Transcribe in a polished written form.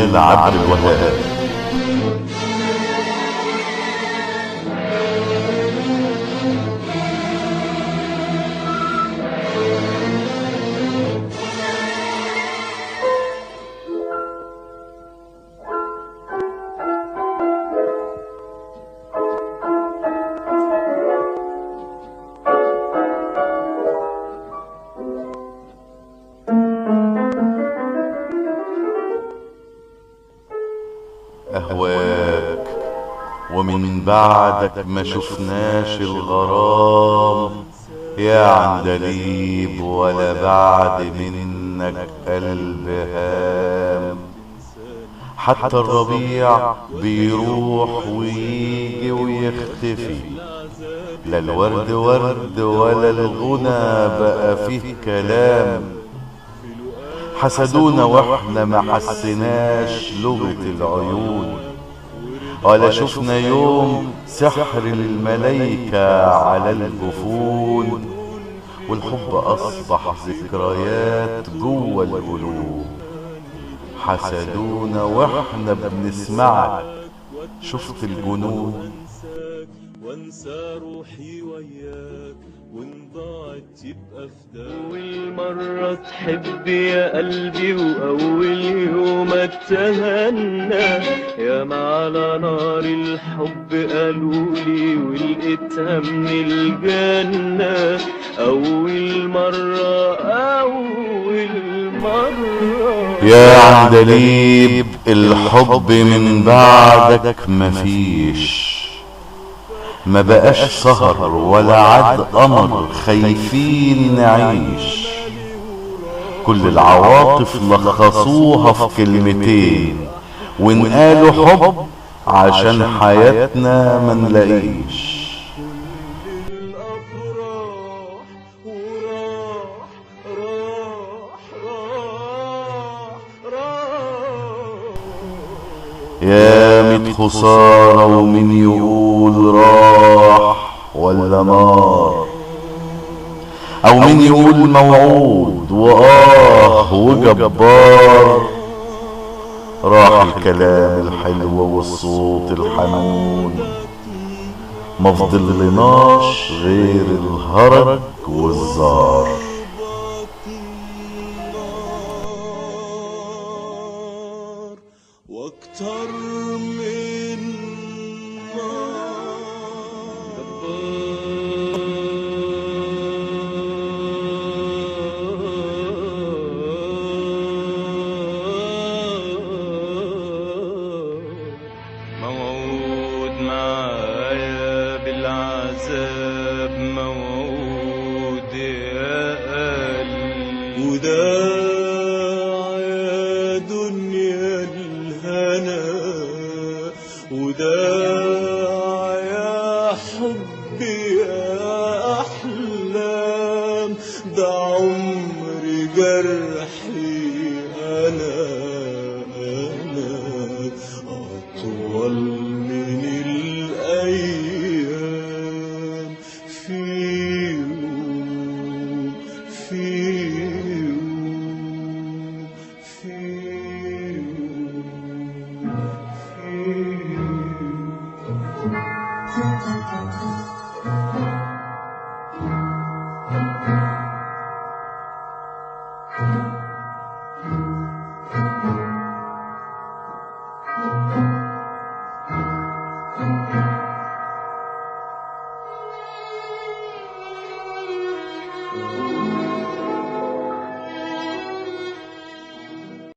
محمد عبد الوهاب. أهواك ومن بعدك ما شفناش الغرام يا عندليب، ولا بعد منك قلب هام. حتى الربيع بيروح ويجي ويختفي، لا الورد ورد ولا الغنى بقى فيه كلام. حسدونا واحنا ما حسناش لغة العيون، ولا شفنا يوم سحر الملايكة على الجفون. والحب أصبح ذكريات جوه القلوب. حسدونا واحنا بنسمعك، شفت الجنون. وانسى روحي وياك وان ضاعت تبقى فداك. أول مرة تحب يا قلبي وأول يوم اتهنى، يا ما على نار الحب قالولي ولقيتها من الجنة. أول مرة يا عندليب الحب من بعدك مفيش، ما بقاش سهر ولا عاد قمر، خايفين نعيش. كل العواطف لخصوها في كلمتين، ونقالوا حب عشان حياتنا منلاقيش. يا ميت خسارة ومن يقول راح ولا نار، او من يقول موعود وجبار. راح الكلام الحلو والصوت الحنون، مفضلناش غير الهرج والزار. واكتر من موعود معايا بالعذاب، موعود يا قلبي. وداع يا دنيا الهنا، وداع يا حبي يا أحلام. ده عمري جرحي أنا أطول من الأيام. في يوم في يوم في يوم